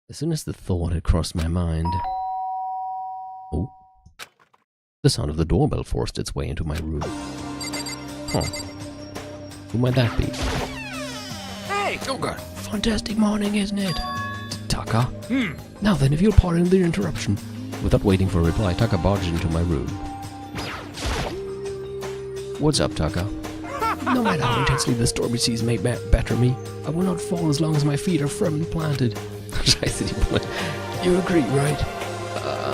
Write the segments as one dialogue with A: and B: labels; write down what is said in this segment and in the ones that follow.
A: As soon as the thought had crossed my mind... Oh. The sound of the doorbell forced its way into my room. Huh. Who might that be?
B: Hey!
A: Oh god. Fantastic morning, isn't it? Taka? Now then, if you'll pardon the interruption. Without waiting for a reply, Taka barged into my room. What's up, Taka? No matter how intensely the stormy seas may batter me, I will not fall as long as my feet are firmly planted. You agree, right?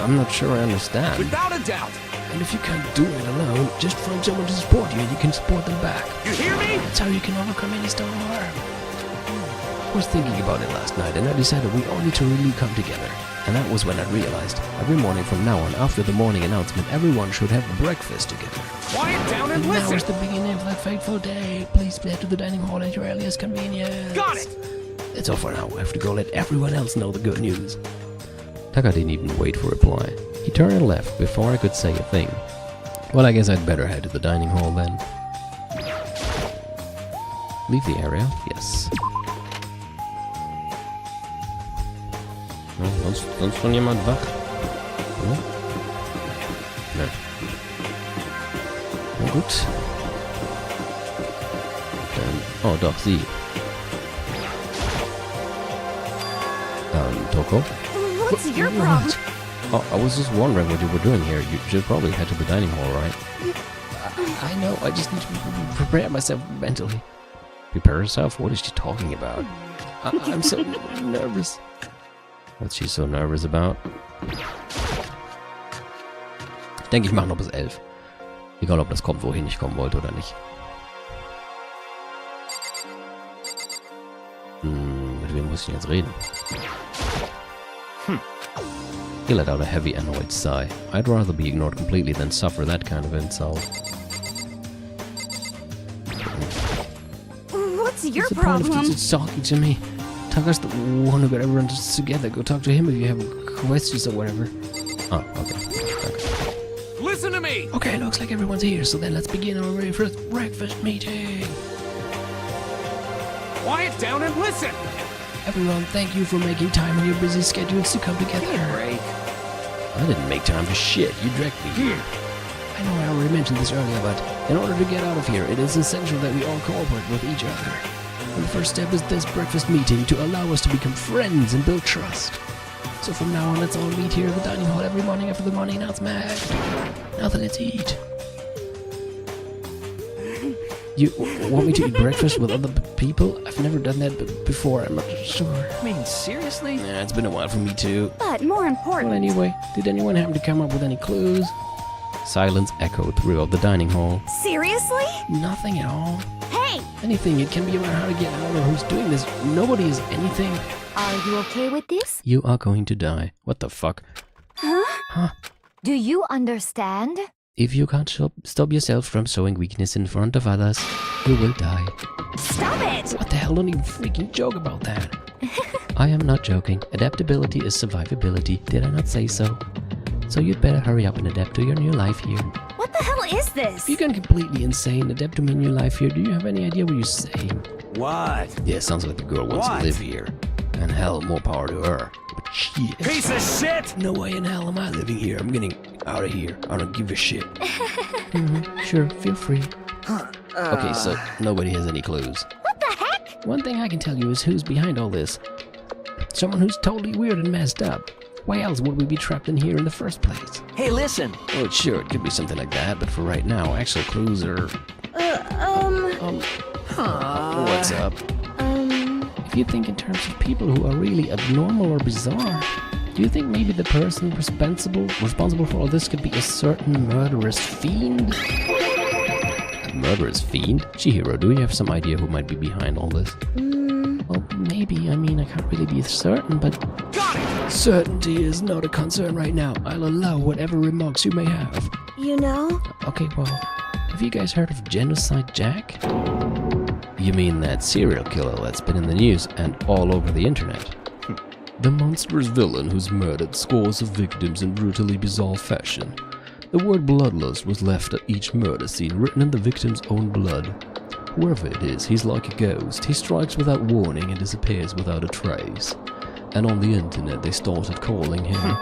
A: I'm not sure I understand.
B: Without a doubt!
A: And if you can't do it alone, just find someone to support you and you can support them back.
B: You hear me?
A: That's how you can overcome any storm. I was thinking about it last night and I decided we all need to really come together. And that was when I realized, every morning from now on, after the morning announcement, everyone should have breakfast together.
B: Quiet down and
A: Now
B: listen!
A: is the beginning of that fateful day. Please head to the dining hall at your earliest convenience.
B: Got it!
A: That's all for now. I have to go let everyone else know the good news. Taka didn't even wait for a reply. He turned and left before I could say a thing. Well, I guess I'd better head to the dining hall then. Leave the area? Yes. Sonst schon jemand wach? Hm? Ne. Na gut. Oh doch, sie. Toko?
C: What's your problem?
A: Oh, I was just wondering what you were doing here. You should probably head to the dining hall, right? I know, I just need to prepare myself mentally. Prepare yourself? What is she talking about? I'm so nervous. What's she so nervous about? Ich denke, ich mache noch bis 11. Egal, ob das kommt, wohin ich kommen wollte oder nicht. Mit wem muss ich jetzt reden? He let out a heavy, annoyed sigh. I'd rather be ignored completely than suffer that kind of insult.
C: What's your
A: What's the point
C: problem?
A: of just talking to me? Taka's the one who got everyone together. Go talk to him if you have questions or whatever. Oh, okay.
B: Listen to me!
A: Okay, looks like everyone's here, so then let's begin our very first breakfast meeting.
B: Quiet down and listen!
A: Everyone, thank you for making time on your busy schedules to come together.
B: Give me a break.
A: I didn't make time for shit. You dragged me here. I know I already mentioned this earlier, but in order to get out of here, it is essential that we all cooperate with each other. And the first step is this breakfast meeting to allow us to become friends and build trust. So from now on, let's all meet here at the dining hall every morning after the morning announcement. Now then, let's eat. You want me to eat breakfast with other people? I've never done that before, I'm not sure.
B: I mean, seriously?
A: Yeah, it's been a while for me too.
C: But more important,
A: Well, anyway, did anyone happen to come up with any clues? Silence echoed throughout the dining hall.
C: seriously?
A: Nothing at all.
C: Hey,
A: Anything, it can be about how to get out or who's doing this. Nobody is anything.
C: are you okay with this?
A: You are going to die. What the fuck?
C: Huh? Do you understand?
A: If you can't stop yourself from showing weakness in front of others, you will die.
C: Stop it!
A: What the hell? Don't even freaking joke about that. I am not joking. Adaptability is survivability. Did I not say so? So you'd better hurry up and adapt to your new life here.
C: What the hell is this?
A: If you're gone completely insane, adapt to my new life here, do you have any idea what you're saying?
B: What?
A: Yeah, sounds like the girl wants
B: What?
A: to live here. And hell, more power to her. But shit.
B: Piece of shit!
A: No way in hell am I living here. I'm getting out of here. I don't give a shit. Sure, feel free. Okay, so nobody has any clues.
C: What the heck?
A: One thing I can tell you is who's behind all this. Someone who's totally weird and messed up. Why else would we be trapped in here in the first place?
B: Hey, listen!
A: Well, sure, it could be something like that, but for right now, actual clues are... What's up? If you think in terms of people who are really abnormal or bizarre, do you think maybe the person responsible for all this could be a certain murderous fiend? A murderous fiend? Chihiro, do you have some idea who might be behind all this? Well, maybe. I mean, I can't really be certain, but...
B: Got it!
A: Certainty is not a concern right now. I'll allow whatever remarks you may have.
C: You know?
A: Okay, well, have you guys heard of Genocide Jack? You mean that serial killer that's been in the news and all over the internet? The monstrous villain who's murdered scores of victims in brutally bizarre fashion. The word bloodlust was left at each murder scene, written in the victim's own blood. Whoever it is, he's like a ghost. He strikes without warning and disappears without a trace. And on the internet they started calling him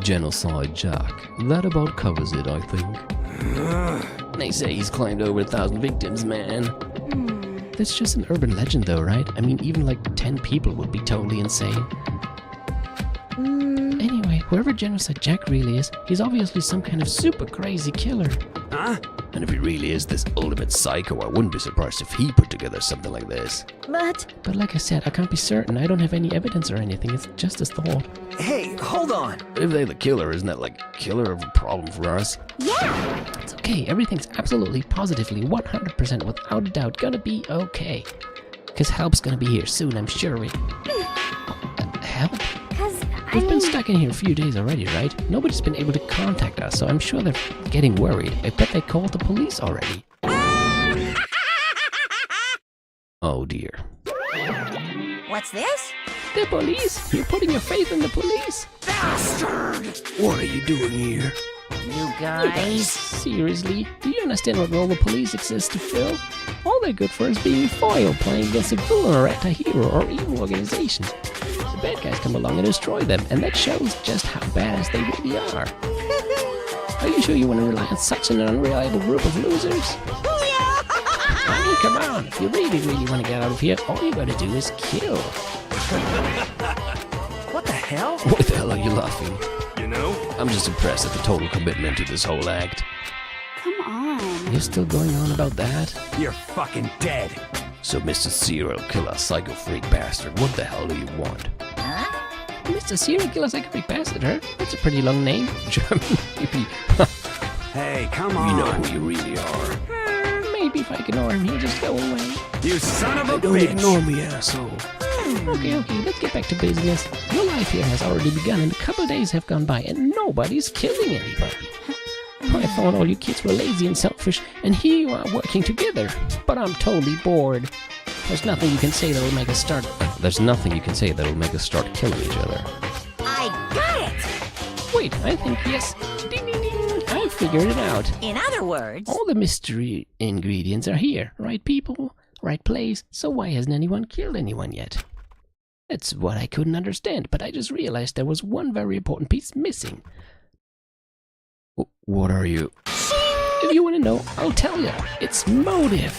A: Genocide Jack. That about covers it, I think. They say he's claimed over 1,000 victims, man. That's just an urban legend though, right? I mean, even like 10 people would be totally insane. Anyway, whoever Genocide Jack really is, he's obviously some kind of super crazy killer.
B: Huh?
A: And if he really is this ultimate psycho, I wouldn't be surprised if he put together something like this.
C: But
A: like I said, I can't be certain. I don't have any evidence or anything. It's just a thought.
B: Hey, hold on.
A: If they're the killer, isn't that like killer of a problem for us?
C: yeah,
A: It's okay. Everything's absolutely, positively, 100% without a doubt gonna be okay. Because help's gonna be here soon, I'm sure of it. Help?
C: because
A: We've been stuck in here a few days already, right? Nobody's been able to contact us, so I'm sure they're getting worried. I bet they called the police already. Oh dear.
C: What's this?
A: The police? You're putting your faith in the police?
B: Bastard!
A: What are you doing here?
C: You
A: You guys, seriously? Do you understand what role the police exist to fill? All they're good for is being a foil, playing against a villain or anti-hero or evil organization. The bad guys come along and destroy them, and that shows just how badass they really are. Are you sure you want to rely on such an unreliable group of losers? I mean, come on. If you really want to get out of here, all you gotta do is kill.
B: What the hell?
A: What the hell are you laughing?
B: You know?
A: I'm just impressed at the total commitment to this whole act.
C: Come on.
A: You're still going on about that?
B: You're fucking dead.
A: So, Mr. Serial Killer Psycho Freak Bastard, what the hell do you want?
C: Huh?
A: Mr. Serial Killer Psycho Freak Bastard, huh? That's a pretty long name. German, maybe.
B: Hey, come
A: You
B: on.
A: know who you really are. Maybe if I ignore him, he'll just go away.
B: You son of a
A: Don't
B: bitch.
A: ignore me, asshole. Okay, let's get back to business. Your life here has already begun, and a couple days have gone by, and nobody's killing anybody. I thought all you kids were lazy and selfish, and here you are working together. But I'm totally bored. There's nothing you can say that'll make us start. There's nothing you can say that'll make us start killing each other.
C: I got it!
A: Wait, I think yes. Ding ding ding! I figured it out.
C: In other words...
A: All the mystery ingredients are here. Right people, right place. So why hasn't anyone killed anyone yet? That's what I couldn't understand, but I just realized there was one very important piece missing. What are you? If you want to know, I'll tell you. It's motive.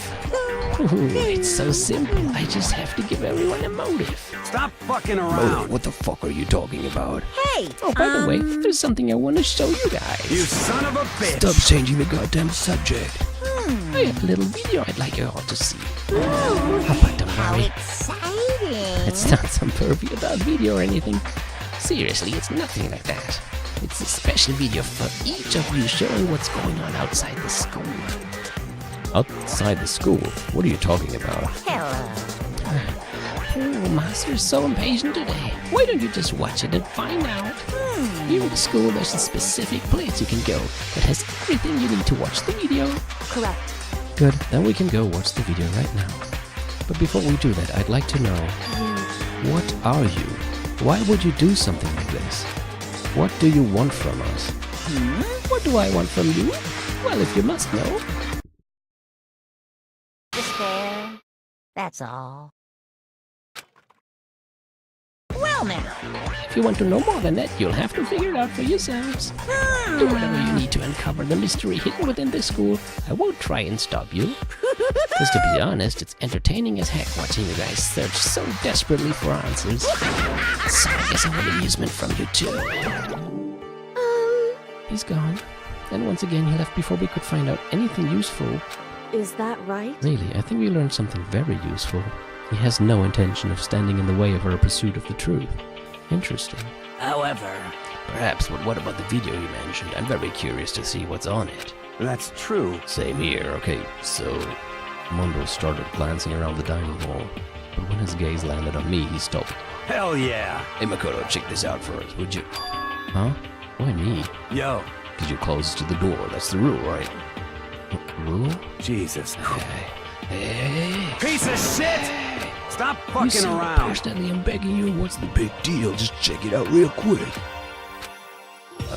A: Ooh, it's so simple. I just have to give everyone a motive.
B: Stop fucking
A: Motive?
B: around.
A: What the fuck are you talking about?
C: Hey!
A: Oh, by the way, there's something I want to show you guys.
B: You son of a bitch.
A: Stop changing the goddamn subject. I have a little video I'd like you all to see. But don't
C: How
A: worry,
C: exciting!
A: it's not some pervy adult video or anything. Seriously, it's nothing like that. It's a special video for each of you showing what's going on outside the school. Outside the school? What are you talking about?
C: Hello.
A: Oh, Master's so impatient today. Why don't you just watch it and find out? Here in the school, there's a specific place you can go that has everything you need to watch the video.
C: Correct.
A: Good, then we can go watch the video right now. But before we do that, I'd like to know, what are you? Why would you do something like this? What do you want from us? What do I want from you? Well, if you must know.
C: Despair. That's all. Well now.
A: If you want to know more than that, you'll have to figure it out for yourselves. Do whatever you need to uncover the mystery hidden within this school. I won't try and stop you. Because to be honest, it's entertaining as heck watching you guys search so desperately for answers. So I guess I want amusement from you too. He's gone. And once again, he left before we could find out anything useful.
C: Is that right?
A: Really, I think we learned something very useful. He has no intention of standing in the way of our pursuit of the truth. Interesting.
B: However,
A: Perhaps, but what about the video you mentioned? I'm very curious to see what's on it.
B: that's true.
A: Same here. Okay, so Mondo started glancing around the dining hall, but when his gaze landed on me, he stopped.
B: Hell yeah.
A: Hey Makoto, check this out for us, would you? Huh? Why me?
B: Yo,
A: Because you're closest to the door. That's the rule, right? Rule?
B: Jesus.
A: Hey.
B: Piece of shit! Stop
A: You
B: fucking
A: see,
B: around.
A: personally, I'm begging you. What's the big deal? Just check it out real quick.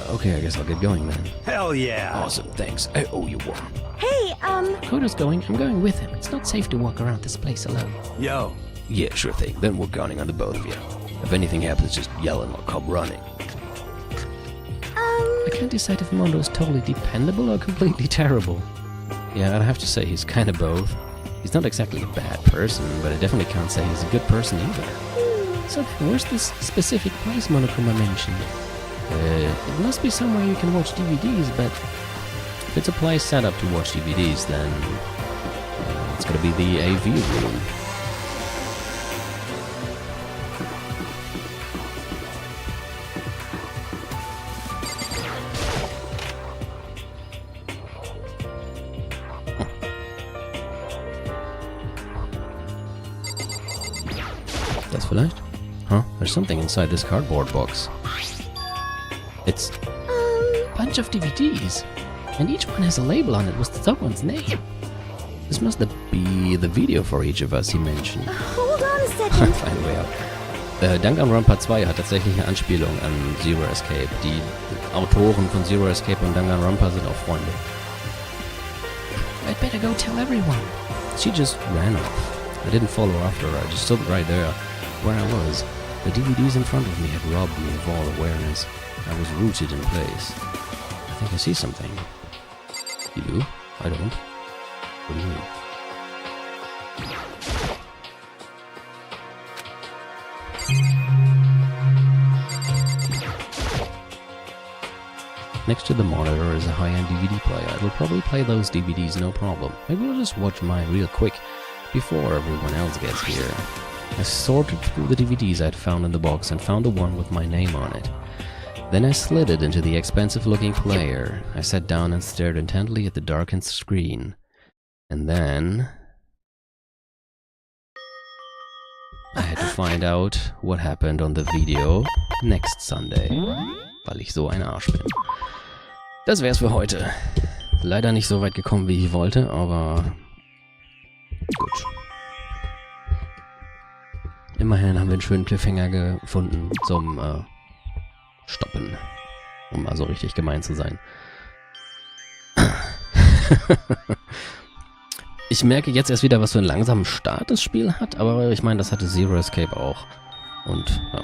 A: Okay, I guess I'll get going then.
B: Hell yeah.
A: Awesome, thanks. I owe you one.
C: Hey,
A: Makoto's going. I'm going with him. It's not safe to walk around this place alone.
B: Yo,
A: Yeah, sure thing. Then we're counting on the both of you. If anything happens, just yell and I'll come running. I can't decide if Mondo is totally dependable or completely terrible. Yeah, I'd have to say he's kind of both. He's not exactly a bad person, but I definitely can't say he's a good person either. So where's this specific place Monokuma mentioned? It must be somewhere you can watch DVDs, but if it's a place set up to watch DVDs, then it's gonna be the AV room. Das vielleicht? Huh? There's something inside this cardboard box. It's a bunch of DVDs, and each one has a label on it with someone's name. This must be the video for each of us, he mentioned.
C: Hold on a second.
A: Find a way out. Danganronpa 2 hat tatsächlich eine Anspielung an Zero Escape. Die Autoren von Zero Escape und Danganronpa sind auch Freunde. I'd better go tell everyone. She just ran off. I didn't follow after her, I just stood right there where I was. The DVDs in front of me had robbed me of all awareness. I was rooted in place. I think I see something. You do? I don't. What do you mean? Next to the monitor is a high-end DVD player. It will probably play those DVDs no problem. Maybe we'll just watch mine real quick before everyone else gets here. I sorted through the DVDs I'd found in the box and found the one with my name on it. Then I slid it into the expensive-looking player. I sat down and stared intently at the darkened screen. And then I had to find out what happened on the video next Sunday, weil ich so ein Arsch bin. Das wär's für heute. Leider nicht so weit gekommen, wie ich wollte, aber gut. Immerhin haben wir einen schönen Cliffhanger gefunden zum Stoppen, um also richtig gemein zu sein. Ich merke jetzt erst wieder, was für einen langsamen Start das Spiel hat, aber ich meine, das hatte Zero Escape auch. Und ja,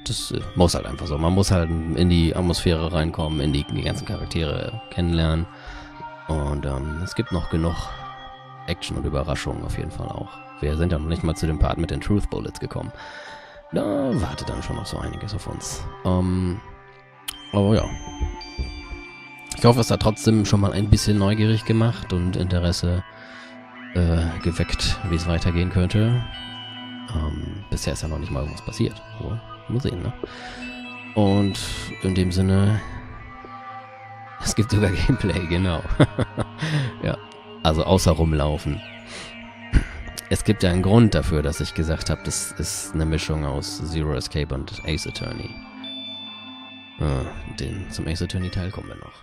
A: das muss halt einfach so. Man muss halt in die Atmosphäre reinkommen, in die ganzen Charaktere kennenlernen. Und es gibt noch genug Action und Überraschungen auf jeden Fall auch. Wir sind ja noch nicht mal zu dem Part mit den Truth Bullets gekommen. Da wartet dann schon noch so einiges auf uns. Aber ja. Ich hoffe, es hat trotzdem schon mal ein bisschen neugierig gemacht und Interesse geweckt, wie es weitergehen könnte. Bisher ist ja noch nicht mal irgendwas passiert. Aber mal sehen, ne? Und in dem Sinne, es gibt sogar Gameplay, genau. Ja, also außer rumlaufen. Es gibt ja einen Grund dafür, dass ich gesagt habe, das ist eine Mischung aus Zero Escape und Ace Attorney. Zum Ace Attorney Teil kommen wir noch.